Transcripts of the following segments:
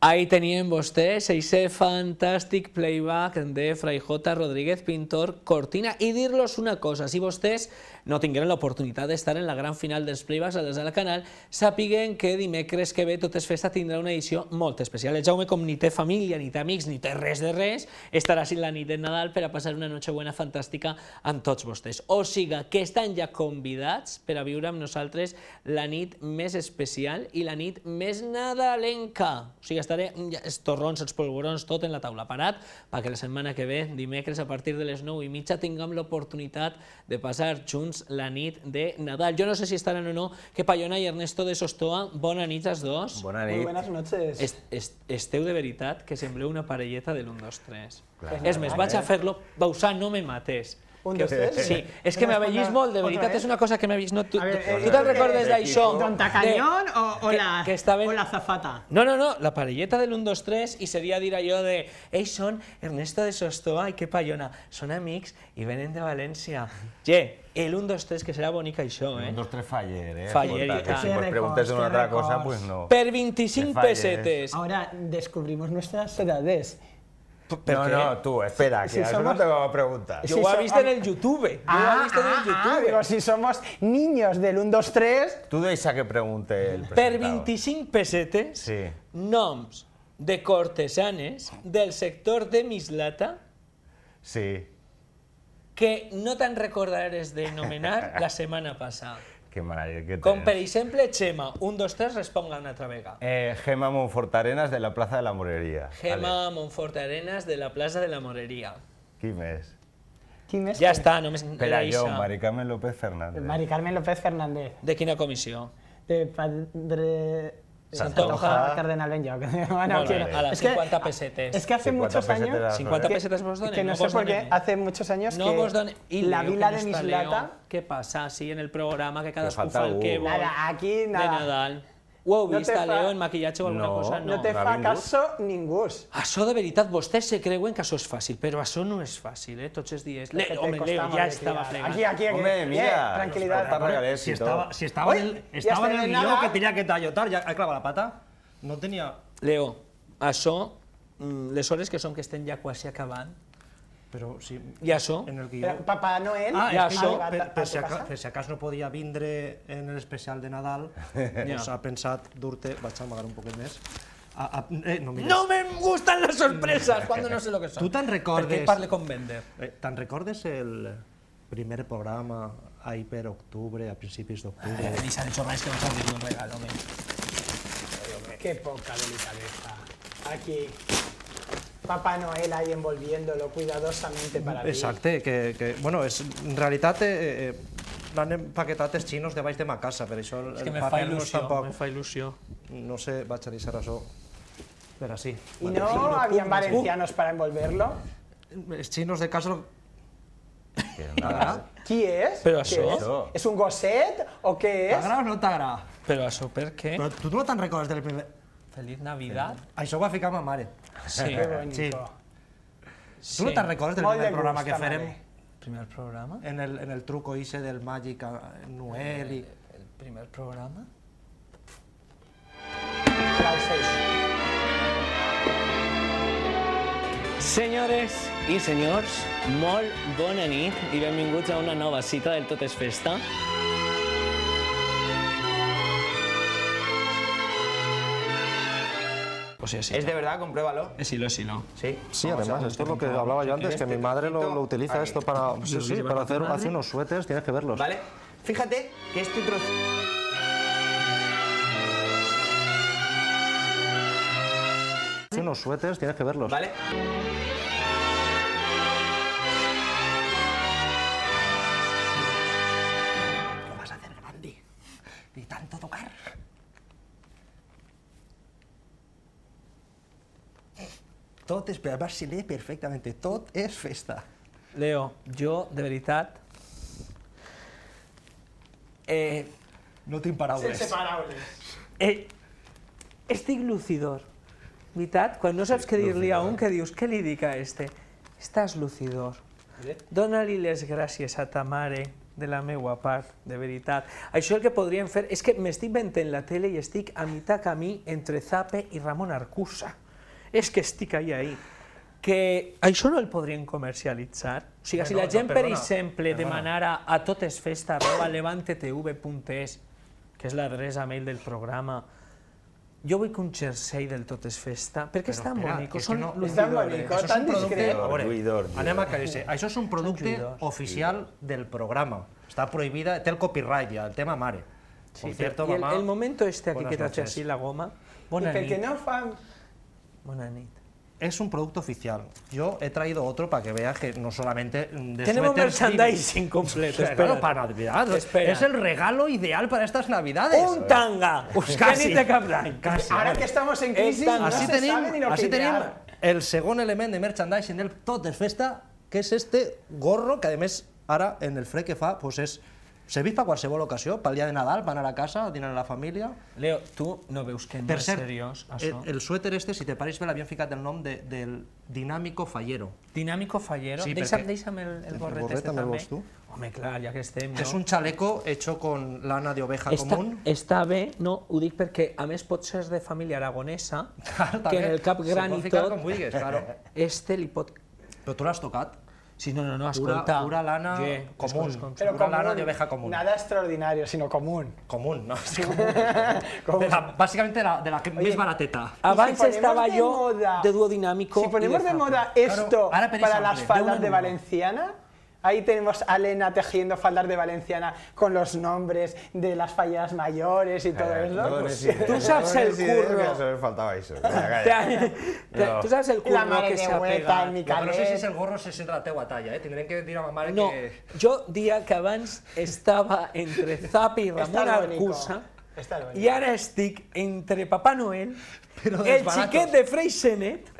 Ahí tenien vostès ese fantàstic playback de Fray J. Rodríguez Pintor Cortina. I dir-los una cosa, si vostès no tingueren l'oportunitat d'estar en la gran final dels playbacks a des del canal, sàpiguen que dimecres que ve Tot és Festa tindrà una edició molt especial. El Jaume, com ni té família, ni té amics, ni té res de res, estarà sin la nit de Nadal per a passar una Nochebuena fantàstica amb tots vostès. O sigui, que estan ja convidats per a viure amb nosaltres la nit més especial i la nit més nadalenca. O sigui, estaré els torrons, els polvorons, tot en la taula parat, perquè la setmana que ve, dimecres, a partir de les 9:30, tinguem l'oportunitat de passar junts la nit de Nadal. Jo no sé si estaran o no, que Payona i Ernesto de Sostoa, bona nit als dos. Bona nit. Muy buenas noches. Esteu de veritat que sembleu una parelleta de l'1, 2, 3. És més, vaig a fer-lo, Bausà, no me mates. 1, 2, 3? Sí, és que m'ha vist molt, de veritat, és una cosa que m'ha vist... Tu te'n recordes d'això? ¿Don Tacañón o la azafata? No, la parelleta del 1, 2, 3 i seria dir allò de ells són Ernesto de Sostoa i que Payona, són amics i venen de València. El 1, 2, 3, que serà bonic això, eh? El 1, 2, 3 faller, eh? Faller i tant. Si me preguntes una otra cosa, pues no. Per 25 pesetes. Ahora descubrimos nuestras edades. No, tú, espera, que eso no te voy a preguntar. Yo lo he visto en el YouTube. Digo, si somos niños del 1, 2, 3... Tú deixa que pregunte el presentador. Per 25 pesetes, noms de cortesanes del sector de Mislata que no te'n recordaràs d'anomenar la setmana passada. Qué maravilla que Com per exemple, Chema, 1, 2, 3, responga una altra vegada. Gemma Monfortarenas de la Plaza de la Morería. Gemma Monfortarenas de la Plaza de la Morería. Qui més? Ja està, només Espera, jo, Mari Carmen López Fernández. Mari Carmen López Fernández. De quina comissió? De Padre... Santonja. Cardenal Benlloc. Bueno, a las 50 pesetes. Es que hace muchos años... 50 pesetes vos donen. Que no sé por qué, hace muchos años que la vila de Mislata... Què passa? Sí, en el programa que cadascú fa el que vol. Nada, aquí nada. De Nadal. Ho heu vist a Leo en maquillatge o alguna cosa? No te fa caso ningú. Això de veritat, vostès se creuen que això és fàcil, però això no és fàcil, tots els dies. Home, Leo ja estava plegat. Aquí. Home, mira, tranquilidad. Si estaba en el guió que tenía que tallotar, ya clava la pata, no tenía... Leo, això, les hores que són que estem ja quasi acabant, però sí, i això? En el guió... Papà Noel... Per si acas no podia vindre en l'especial de Nadal, doncs ha pensat dur-te, vaig a amagar un poquet més, no me gustan las sorpresas cuando no sé lo que son. Tu te'n recordes... Perquè parle com vender. Te'n recordes el primer programa ahí per octubre, a principis d'octubre? Deixa de xorrar, és que no s'ha dit un regal, home. Qué poca delicadeza. Aquí... Papá Noel ahí envolviéndolo cuidadosamente para mí. Exacte, que bueno, en realitat l'han empaquetat els xinos de baix de ma casa, per això el paper no és tampoc... Me fa il·lusió. No sé, vaig a deixar això per així. ¿Y no habían valencianos para envolverlo? Els xinos de casa... Qui és? Però això... És un gosset o què és? T'agrada o no t'agrada? Però això per què? Però tu no te'n recordes del primer... Feliz Navidad. Això ho va ficar ma mare. Sí. Sí. Tu no te'n recordes del primer programa que fèrem? Primer programa? En el truco ese del màgic Noel i... El primer programa? Senyores i senyors, molt bona nit i benvinguts a una nova cita del Tot és Festa. ¿Es de verdad? Compruébalo. Es hilo. Sí. Sí, además, esto es lo que hablaba yo antes, que mi madre lo utiliza esto para hacer unos suéteres, tienes que verlos. Vale. Fíjate que este trozo... Unos suéteres, tienes que verlos. Vale. Lo vas a hacer grande. Y tanto tocar. Tot és, per si lee perfectamente, tot és festa. Leo, jo, de veritat... No tinc paraules. Sense paraules. Estic lucidor. Veritat? Quan no saps què dir-li a un, què dius? Què li dic a este? Estàs lucidor. Dóna-li les gràcies a ta mare de la meua part, de veritat. Això el que podríem fer és que m'estic veient la tele i estic a mitjà camí entre Zape i Ramon Arcusa. És que estic ahí. Que això no el podrien comercialitzar? O sigui, si la gent, per exemple, demanara a totesfesta@levantetv.es, que és l'adreça mail del programa, jo vull que un jersei del Tot és Festa, perquè és tan bonic, són lucidores. Tan discret. Anem a aclarir-se. Això és un producte oficial del programa. Està prohibida, té el copyright ja, el tema mare. I el momento este aquí que t'haig així la goma, bona nit. Bona nit. Es un producto oficial. Yo he traído otro para que veas que no solamente... Tenemos merchandising completo. Claro, para Navidad. Es el regalo ideal para estas Navidades. ¡Un tanga! Casi te cabran. Ahora que estamos en crisis, no se sabe ni lo que ideal. El segundo elemento de merchandising del Tot és Festa, que és este gorro, que a més ara en el fred que fa, pues és serveix per qualsevol ocasió, pel dia de Nadal, per anar a casa, a dinar a la família. Leo, tu no veus que no és seriós, això? El suéter este, si te pareix bé, l'havien ficat el nom del Dinámico Fallero. Dinámico Fallero? Deixa'm el gorret este també. Home, clar, ja que estem, no? És un chaleco hecho con lana de oveja común. Està bé, no, ho dic perquè, a més, pot ser de família aragonesa, que en el cap gran i tot, este li pot... Però tu l'has tocat? Sí, no, escolta. Pura lana común. Pura lana de oveja común. Nada extraordinario, sino común. Común, ¿no? Básicamente de la más barateta. Abans estaba yo de dúo dinámico. Si ponemos de moda esto para las faldas de Valenciana, ahí tenemos a Elena tejiendo faldas de Valenciana con los nombres de las fallas mayores y todo eso. Tú sabes el curro. Faltaba eso. Tú sabes el curro que se ha pegado. No sé si és el gorro, si és la teua talla, tindrem que dir a ma mare que... No, jo dia que abans estava entre Zape i Ramon Arcusa i ara estic entre Papà Noel, el xiquet de Freixenet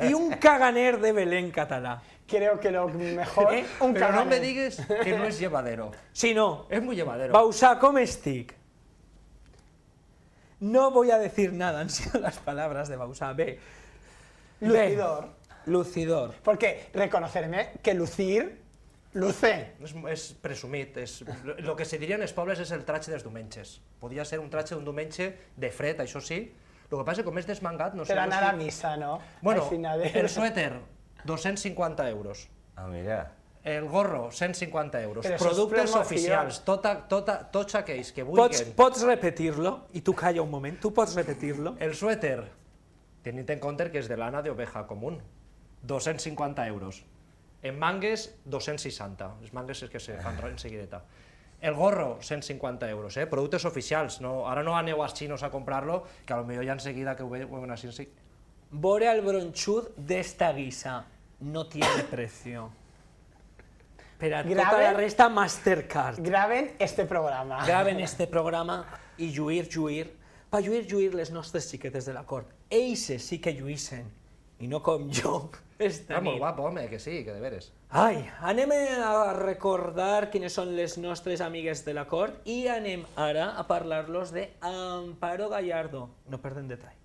i un caganer de Belén català. Creo que lo mejor... Pero no me digas que no es llevadero. Sí, no. Es muy llevadero. Bausá, ¿cómo estic? No voy a decir nada, han sido las palabras de Bausá. Ve. Lucidor. Lucidor. Porque reconocerme que lucir, luce. És presumit. Lo que se diria en els pobles és el tratge dels diumenges. Podia ser un tratge d'un diumenge de fred, això sí. Lo que passa és que com és desmangat... Per anar a missa, no? Bueno, el suéter... 250 euros. Ah, mira. El gorro, 150 euros. Productes oficials, tots aquells que vulguin. Pots repetir-lo? I tu calla un moment, tu pots repetir-lo? El suéter, tenint en compte que és de lana de oveja común, 250 euros. En mangues, 260. Les mangues és que se fan en seguideta. El gorro, 150 euros, productes oficials. Ara no aneu als xinos a comprar-lo, que potser ja enseguida que ho veuen així. Bore al bronchud d'esta guisa no tiene precio. Per a tota la resta, Mastercard. Graven este programa. Graven este programa i lluir. Per lluir les nostres xiquetes de la cort. Ells sí que lluïssen, i no com jo. Està molt guapo, home, que sí, que de veres. Ai, anem a recordar quines són les nostres amigues de la cort i anem ara a parlar-los de Amparo Gallardo. No perdem detall.